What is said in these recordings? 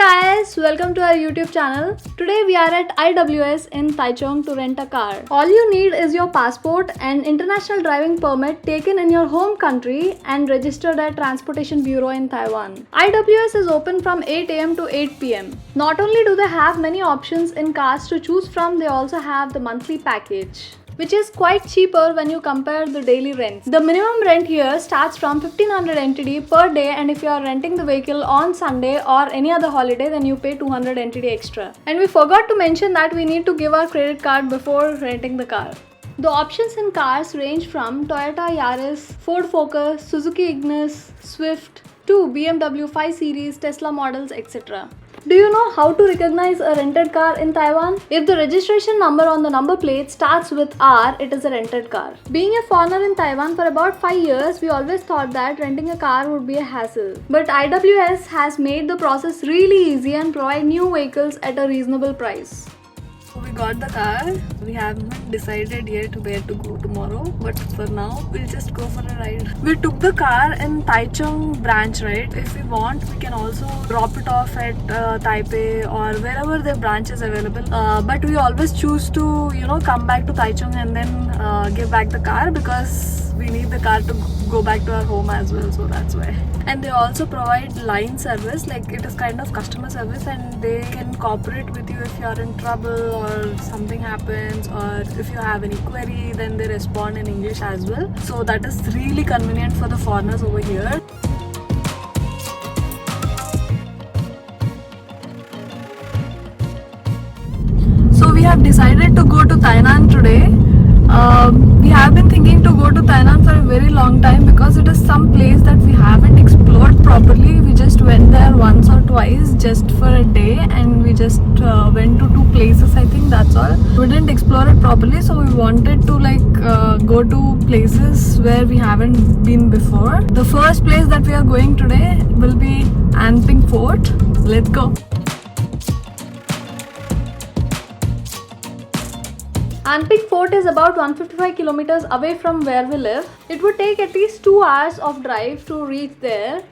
guys, welcome to our YouTube channel. Today we are at IWS in Taichung to rent a car. All you need is your passport and international driving permit taken in your home country and registered at Transportation Bureau in Taiwan. IWS is open from 8 am to 8 pm. Not only do they have many options in cars to choose from, they also have the monthly package, which is quite cheaper when you compare the daily rent. The minimum rent here starts from 1500 NTD per day, and if you are renting the vehicle on Sunday or any other holiday, then you pay 200 NTD extra. And we forgot to mention that we need to give our credit card before renting the car. The options in cars range from Toyota Yaris, Ford Focus, Suzuki Ignis, Swift to BMW 5 Series, Tesla models, etc. Do you know how to recognize a rented car in Taiwan? If the registration number on the number plate starts with R, it is a rented car. Being a foreigner in Taiwan for about 5 years, we always thought that renting a car would be a hassle. But IWS has made the process really easy and provide new vehicles at a reasonable price. We got the car. We haven't decided yet where to go tomorrow, but for now we'll just go for a ride. We took the car in Taichung branch, right? If we want, we can also drop it off at Taipei or wherever the branch is available. But we always choose to, come back to Taichung and then give back the car because we need the car to go back to our home as well, so that's why. And they also provide line service, like it is kind of customer service, and they can cooperate with you if you are in trouble or something happens, or if you have any query, then they respond in English as well. So that is really convenient for the foreigners over here. So we have decided to go to Tainan today. We have been thinking to go to Tainan for a very long time because it is some place that we haven't explored properly. We just went there once or twice just for a day, and we just went to 2 places, I think, that's all. We didn't explore it properly, so we wanted to go to places where we haven't been before. The first place that we are going today will be Anping Fort. Let's go. Anping Fort is about 155 kilometers away from where we live. It would take at least 2 hours of drive to reach there.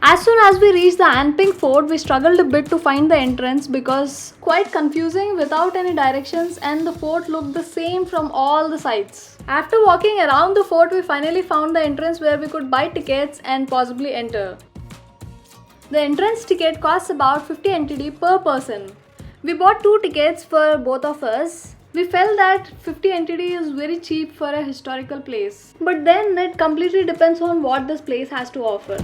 As soon as we reached the Anping Fort, we struggled a bit to find the entrance because quite confusing without any directions, and the fort looked the same from all the sides. After walking around the fort, we finally found the entrance where we could buy tickets and possibly enter. The entrance ticket costs about 50 NTD per person. We bought 2 tickets for both of us. We felt that 50 NTD is very cheap for a historical place. But then it completely depends on what this place has to offer.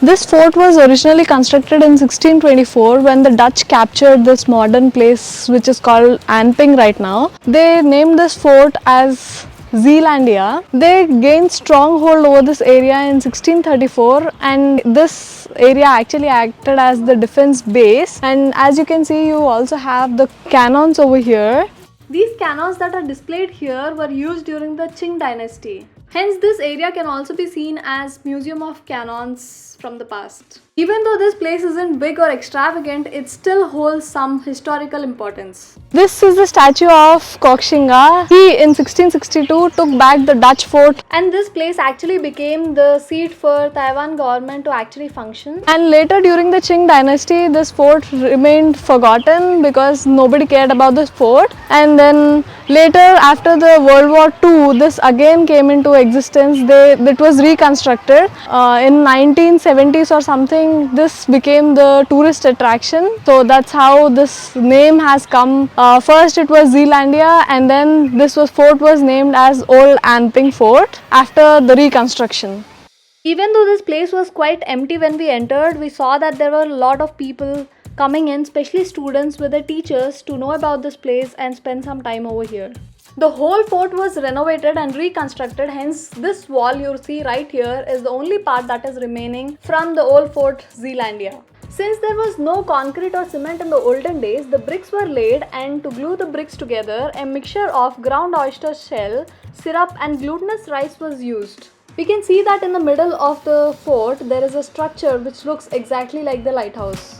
This fort was originally constructed in 1624 when the Dutch captured this modern place which is called Anping right now. They named this fort as Zealandia. They gained stronghold over this area in 1634, and this area actually acted as the defense base. And as you can see, you also have the cannons over here. These cannons that are displayed here were used during the Qing dynasty. Hence, this area can also be seen as Museum of Cannons from the past. Even though this place isn't big or extravagant, it still holds some historical importance. This is the statue of Koxinga. He in 1662 took back the Dutch fort, and this place actually became the seat for Taiwan government to actually function. And later during the Qing dynasty, this fort remained forgotten because nobody cared about this fort. And then later, after the World War II, this again came into existence. It was reconstructed in 1970s or something. This became the tourist attraction, so that's how this name has come. First it was Zealandia, and then this fort was named as Old Anping Fort after the reconstruction. Even though this place was quite empty when we entered, we saw that there were a lot of people coming in, especially students with their teachers, to know about this place and spend some time over here. The whole fort was renovated and reconstructed, hence this wall you see right here is the only part that is remaining from the old fort Zealandia. Since there was no concrete or cement in the olden days, the bricks were laid, and to glue the bricks together, a mixture of ground oyster shell, syrup and glutinous rice was used. We can see that in the middle of the fort there is a structure which looks exactly like the lighthouse.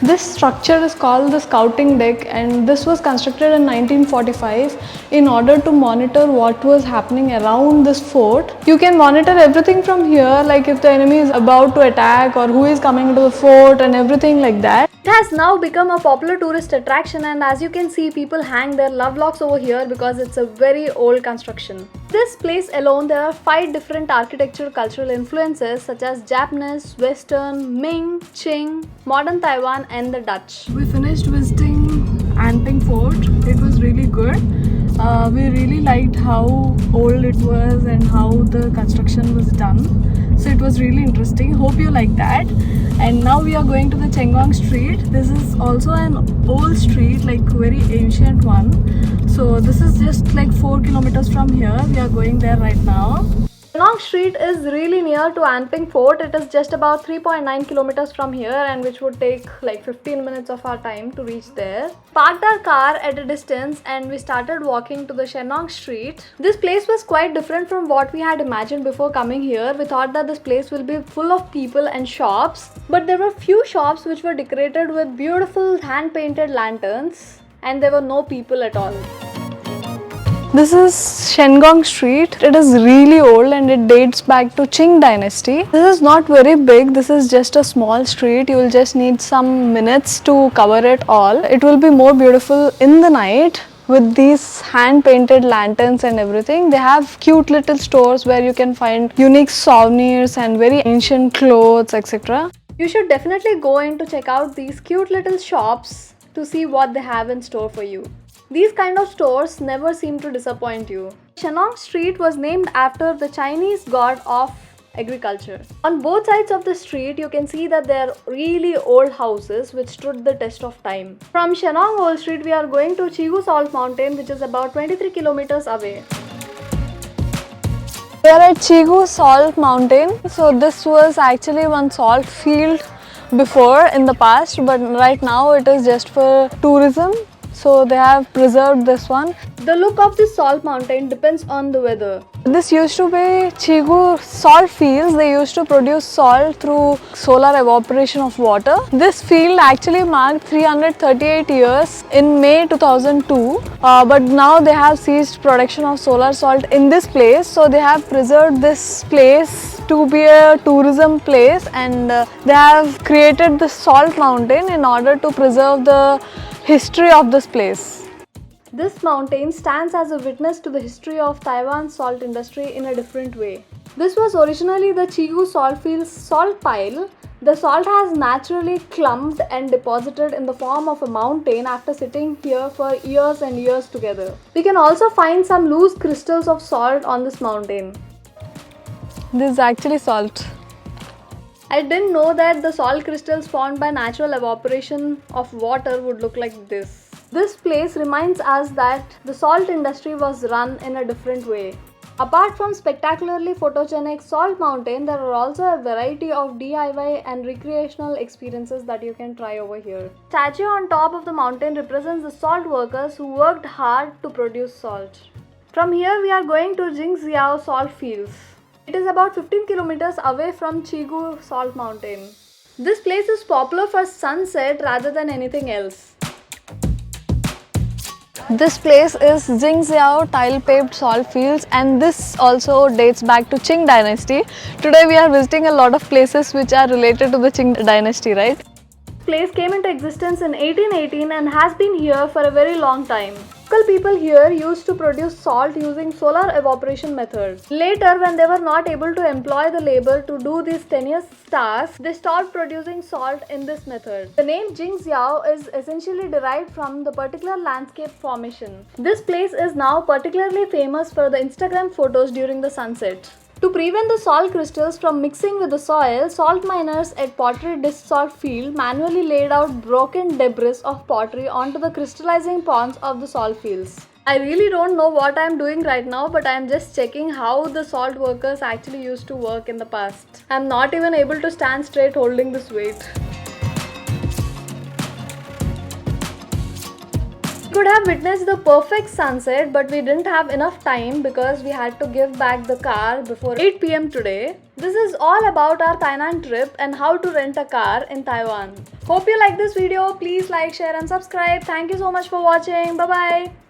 This structure is called the scouting deck, and this was constructed in 1945 in order to monitor what was happening around this fort. You can monitor everything from here, like if the enemy is about to attack or who is coming into the fort and everything like that. It has now become a popular tourist attraction, and as you can see, people hang their love locks over here because it's a very old construction. This place alone, there are 5 different architectural cultural influences such as Japanese, Western, Ming, Qing, modern Taiwan and the Dutch. We finished visiting Anping Fort. It was really good. We really liked how old it was and how the construction was done. So it was really interesting. Hope you like that. And now we are going to the Shenggong Street. This is also an old street, like very ancient one. So this is just like 4 kilometers from here. We are going there right now. Shenggong Street is really near to Anping Fort. It is just about 3.9 kilometers from here, and which would take like 15 minutes of our time to reach there. Parked our car at a distance and we started walking to the Shenggong Street. This place was quite different from what we had imagined before coming here. We thought that this place will be full of people and shops, but there were few shops which were decorated with beautiful hand-painted lanterns, and there were no people at all. This is Shenggong Street. It is really old and it dates back to Qing dynasty. This is not very big. This is just a small street. You will just need some minutes to cover it all. It will be more beautiful in the night with these hand-painted lanterns and everything. They have cute little stores where you can find unique souvenirs and very ancient clothes, etc. You should definitely go in to check out these cute little shops to see what they have in store for you. These kind of stores never seem to disappoint you. Shenggong Street was named after the Chinese god of agriculture. On both sides of the street, you can see that there are really old houses which stood the test of time. From Shenggong Old Street, we are going to Chigu Salt Mountain, which is about 23 kilometers away. We are at Chigu Salt Mountain. So this was actually one salt field before in the past, but right now it is just for tourism. So they have preserved this one. The look of this salt mountain depends on the weather. This used to be Chigu salt fields. They used to produce salt through solar evaporation of water. This field actually marked 338 years in May 2002. But now they have ceased production of solar salt in this place. So they have preserved this place to be a tourism place, and they have created the salt mountain in order to preserve the history of this place. This mountain stands as a witness to the history of Taiwan's salt industry in a different way. This was originally the Chigu salt field's salt pile. The salt has naturally clumped and deposited in the form of a mountain after sitting here for years and years together. We can also find some loose crystals of salt on this mountain. This is actually salt. I didn't know that the salt crystals formed by natural evaporation of water would look like this. This place reminds us that the salt industry was run in a different way. Apart from spectacularly photogenic Salt Mountain, there are also a variety of DIY and recreational experiences that you can try over here. Statue on top of the mountain represents the salt workers who worked hard to produce salt. From here we are going to Jingzijiao salt fields. It is about 15 kilometers away from Chigu Salt Mountain. This place is popular for sunset rather than anything else. This place is Jingzijiao tile-paved salt fields, and this also dates back to Qing dynasty. Today we are visiting a lot of places which are related to the Qing dynasty, right? This place came into existence in 1818 and has been here for a very long time. Local people here used to produce salt using solar evaporation methods. Later, when they were not able to employ the labor to do these tenuous tasks, they stopped producing salt in this method. The name Jingzijiao is essentially derived from the particular landscape formation. This place is now particularly famous for the Instagram photos during the sunset. To prevent the salt crystals from mixing with the soil, salt miners at Pottery Disc Salt Field manually laid out broken debris of pottery onto the crystallizing ponds of the salt fields. I really don't know what I am doing right now, but I am just checking how the salt workers actually used to work in the past. I am not even able to stand straight holding this weight. Could have witnessed the perfect sunset, but we didn't have enough time because we had to give back the car before 8 p.m. today. This is all about our Tainan trip and how to rent a car in Taiwan. Hope you like this video. Please like, share and subscribe. Thank you so much for watching. Bye bye.